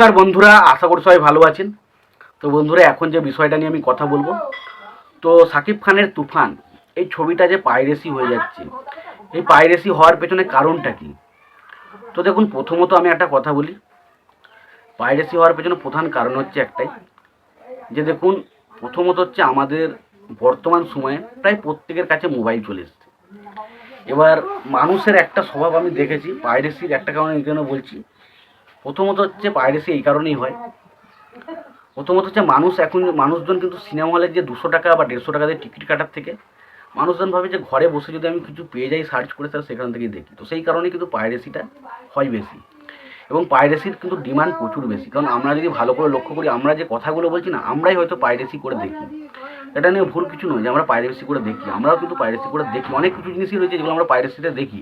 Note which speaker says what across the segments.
Speaker 1: নমস্কার বন্ধুরা, আশা করি সবাই ভালো আছেন। তো বন্ধুরা, এখন যে বিষয়টা নিয়ে আমি কথা বলবো, তো শাকিব খানের তুফান এই ছবিটা যে পাইরেসি হয়ে যাচ্ছে, এই পাইরেসি হওয়ার পেছনে কারণটা কি? তো দেখুন, প্রথমত আমি একটা কথা বলি, পাইরেসি হওয়ার পেছনে প্রধান কারণ হচ্ছে একটাই, যে দেখুন, প্রথমত হচ্ছে আমাদের বর্তমান সময়ে প্রায় প্রত্যেকের কাছে মোবাইল চলে এসছে। এবার মানুষের একটা স্বভাব আমি দেখেছি, পাইরেসির একটা কারণে এই জন্য বলছি। প্রথমত হচ্ছে পাইরেসি এই কারণেই হয়, প্রথমত হচ্ছে মানুষজন কিন্তু সিনেমা হলের যে 200 টাকা বা 150 টাকা দিয়ে টিকিট কাটার থেকে মানুষজন ভাবে যে ঘরে বসে যদি আমি কিছু পেয়ে যাই সার্চ করে, তাহলে সেখান থেকেই দেখি। তো সেই কারণেই কিন্তু পাইরেসিটা হয় বেশি, এবং পাইরেসির কিন্তু ডিমান্ড প্রচুর বেশি। কারণ আমরা যদি ভালো করে লক্ষ্য করি, আমরা যে কথাগুলো বলছি না, আমরাই হয়তো পাইরেসি করে দেখি। এটা নিয়ে ভুল কিছু নয় যে আমরা পাইরেসি করে দেখি, আমরাও কিন্তু পাইরেসি করে দেখি। অনেক কিছু জিনিসই রয়েছে যেগুলো আমরা পাইরেসিতে দেখি।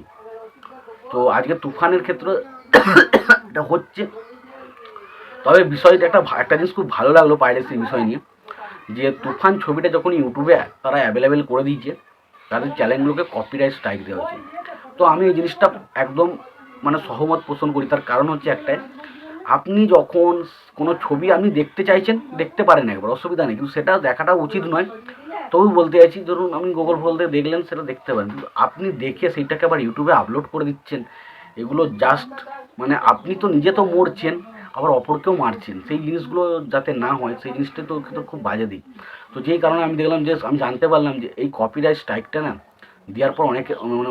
Speaker 1: তো আজকে তুফানের ক্ষেত্রে এটা হচ্ছে। তবে বিষয়টা একটা জিনিস খুব ভালো লাগলো পাইরেসির বিষয় নিয়ে, যে তুফান ছবিটা যখন ইউটিউবে তারা অ্যাভেলেবেল করে দিয়েছে, তাদের চ্যানেলগুলোকে কপিরাইট স্ট্রাইক দেওয়া হয়েছে। তো আমি এই জিনিসটা একদম সহমত পোষণ করি। তার কারণ হচ্ছে একটাই, আপনি যখন কোনো ছবি আপনি দেখতে চাইছেন, দেখতে পারেন, একবার অসুবিধা নেই, কিন্তু সেটা দেখাটা উচিত নয়। তবু বলতে চাইছি, ধরুন আপনি গুগল ফলতে দেখলেন, সেটা দেখতে পারেন, কিন্তু আপনি দেখে সেইটাকে আবার ইউটিউবে আপলোড করে দিচ্ছেন, এগুলো জাস্ট আপনি তো নিজে তো মরছেন, আবার অপরকেও মারছেন। সেই জিনিসগুলো যাতে না হয়, সেই জিনিসটা তো কিন্তু খুব বাজে দিক। তো যেই কারণে আমি দেখলাম, যে আমি জানতে পারলাম যে এই কপিরাইট স্ট্রাইকটা না দেওয়ার পর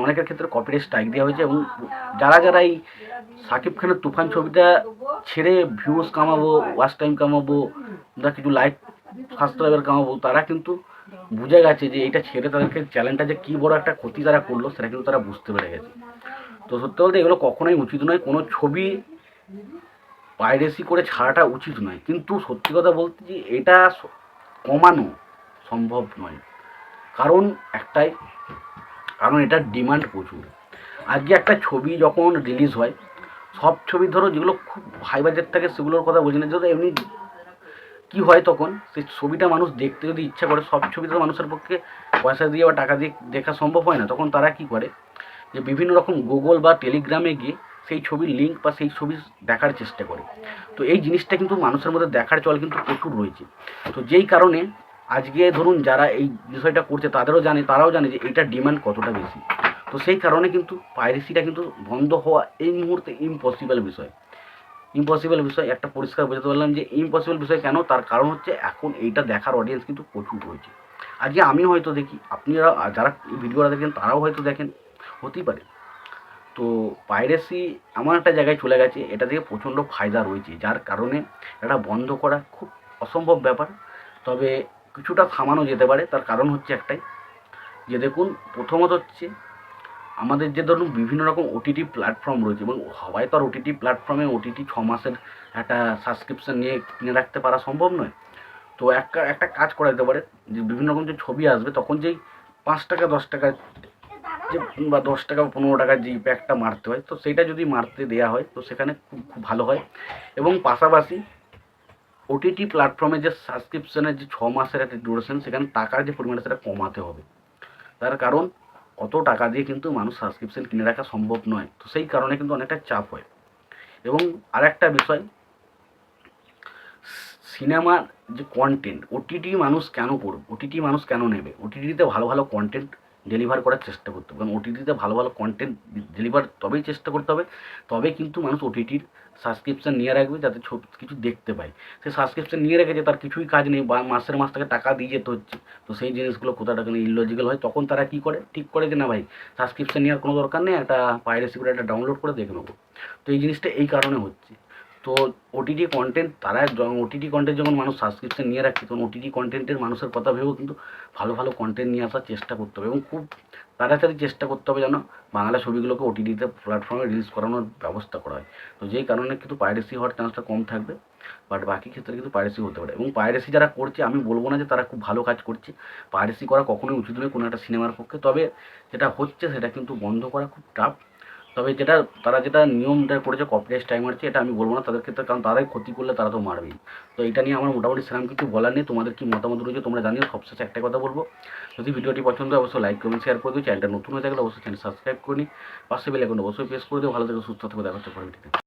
Speaker 1: অনেকের ক্ষেত্রে কপিরাইট স্ট্রাইক দেওয়া হয়েছে। এবং যারা এই শাকিব খানের তুফান ছবিটা ছেড়ে ভিউজ কামাবো, ওয়াচ টাইম কামাবো, বা কিছু লাইক সাবস্ক্রাইবার কামাবো, তারা কিন্তু বুঝে গেছে যে এটা ছেড়ে তাদেরকে চ্যানেলটা যে কী বড় একটা ক্ষতি তারা করলো, সেটা কিন্তু তারা বুঝতে পেরে গেছে। তো সত্যি বলতে এগুলো কখনোই উচিত নয়, কোনো ছবি পাইরেসি করে ছাড়াটা উচিত নয়। কিন্তু সত্যি কথা বলতে যে এটা কমানো সম্ভব নয়, কারণ একটাই, কারণ এটার ডিমান্ড প্রচুর। আজকে একটা ছবি যখন রিলিজ হয়, সব ছবি ধরো যেগুলো খুব হাই বাজেট থাকে সেগুলোর কথা বলছি না, যদি এমনি কী হয়, তখন সেই ছবিটা মানুষ দেখতে যদি ইচ্ছা করে, সব ছবি তো মানুষের পক্ষে পয়সা দিয়ে বা টাকা দিয়ে দেখা সম্ভব হয় না। তখন তারা কী করে, যে বিভিন্ন রকম গুগল বা টেলিগ্রামে গিয়ে সেই ছবির লিঙ্ক বা সেই ছবি দেখার চেষ্টা করে। তো এই জিনিসটা কিন্তু মানুষের মধ্যে দেখার চল কিন্তু প্রচুর রয়েছে। তো যেই কারণে আজকে ধরুন যারা এই বিষয়টা করছে, তারাও জানে যে এইটার ডিমান্ড কতটা বেশি। তো সেই কারণে কিন্তু পাইরেসিটা কিন্তু বন্ধ হওয়া এই মুহূর্তে ইম্পসিবল বিষয়। একটা পরিষ্কার বোঝাতে পারলাম যে ইম্পসিবল বিষয় কেন, তার কারণ হচ্ছে এখন এইটা দেখার অডিয়েন্স কিন্তু প্রচুর রয়েছে। আজকে আমি হয়তো দেখি, আপনারা যারা এই ভিডিওটা দেখেন তারাও হয়তো দেখেন, হতেই পারে। তো পাইরেসি এমন একটা জায়গায় চলে গেছে, এটা থেকে প্রচণ্ড ফায়দা রয়েছে, যার কারণে এটা বন্ধ করা খুব অসম্ভব ব্যাপার। তবে কিছুটা থামানো যেতে পারে। তার কারণ হচ্ছে একটাই, যে দেখুন, প্রথমত হচ্ছে আমাদের যে ধরুন বিভিন্ন রকম ওটিটি প্ল্যাটফর্ম রয়েছে, এবং সবাই তো আর ওটিটি প্ল্যাটফর্মে 6 মাসের একটা সাবস্ক্রিপশান নিয়ে কিনে রাখতে পারা সম্ভব নয়। তো একটা কাজ করা যেতে পারে, যে বিভিন্ন রকম যে ছবি আসবে, তখন যেই 5 টাকা 10 টাকা যে বা 10 টাকা বা 15 টাকার যেই প্যাকটা মারতে হয়, তো সেইটা যদি মারতে দেওয়া হয়, তো সেখানে খুব খুব ভালো হয়। এবং পাশাপাশি ওটিটি প্ল্যাটফর্মে যে সাবস্ক্রিপশানের যে 6 মাসের একটা ডিউরেশন, সেখানে টাকার যে পরিমাণটা সেটা কমাতে হবে। তার কারণ অত টাকা দিয়ে কিন্তু মানুষ সাবস্ক্রিপশান কিনে রাখা সম্ভব নয়। তো সেই কারণে কিন্তু অনেকটা চাপ হয়। এবং আরেকটা বিষয়, সিনেমার যে কন্টেন্ট, ওটিটি মানুষ কেন করবে, ওটিটি মানুষ কেন নেবে, ওটিটিতে ভালো ভালো কন্টেন্ট ডেলিভার করার চেষ্টা করতে হবে। কারণ ওটিটিতে ভালো ভালো কন্টেন্ট ডেলিভার তবেই চেষ্টা করতে হবে, তবে কিন্তু মানুষ ওটিটির সাবস্ক্রিপশান নিয়ে রাখবে, যাতে কিছু দেখতে পায়। সে সাবস্ক্রিপশান নিয়ে রেখেছে, তার কিছুই কাজ নেই, বা মাস থেকে টাকা দিয়ে যেতে হচ্ছে। তো সেই জিনিসগুলো কোথাটা কেন ইললজিক্যাল হয়, তখন তারা কী করে, ঠিক করে যে না ভাই, সাবস্ক্রিপশান নেওয়ার কোনো দরকার নেই, একটা পাইরেসি করে একটা ডাউনলোড করে দেখে নেবো। তো এই জিনিসটা এই কারণে হচ্ছে। তো ওটিটি কন্টেন্ট যখন মানুষ সাবস্ক্রিপশন নিয়ে রাখছে, তখন ওটিটি কন্টেন্টের মানুষের কথা ভেবেও কিন্তু ভালো ভালো কন্টেন্ট নিয়ে আসার চেষ্টা করতে হবে, এবং খুব তাড়াতাড়ি চেষ্টা করতে হবে যেন বাংলা ছবিগুলোকে ওটিটিতে প্ল্যাটফর্মে রিলিজ করানোর ব্যবস্থা করা হয়। তো যেই কারণে কিন্তু পাইরেসি হওয়ার চান্সটা কম থাকবে, বাট বাকি ক্ষেত্রে কিন্তু পাইরেসি হতে পারে। এবং পাইরেসি যারা করছে, আমি বলবো না যে তারা খুব ভালো কাজ করছে, পাইরেসি করা কখনোই উচিত নয় কোনো একটা সিনেমার পক্ষে। তবে যেটা হচ্ছে সেটা কিন্তু বন্ধ করা খুব টাফ। তবে তারা যেটা নিয়মটা করেছে, কপিরাইট স্ট্রাইক মারছে, এটা আমি বলবো না তাদের ক্ষেত্রে, কারণ তারাই ক্ষতি করলে তারা তো মারবেই। তো এটা নিয়ে আমার মোটামুটি সেরকম কিছু বলার নেই। তোমাদের কি মতামত রয়েছে তোমরা জানিও। সবশেষে একটা কথা বলবো, যদি ভিডিওটি পছন্দ হয় অবশ্যই লাইক কমেন্ট শেয়ার করে দিও। চ্যানেলটা নতুন হয়ে থাকলে অবশ্যই চ্যানেল সাবস্ক্রাইব করে নিই, পাশে বেল আইকনটা অবশ্যই প্রেস করে দিও। ভালো থেকে সুস্থ থাকবে, দেখা হচ্ছে পরের ভিডিওতে।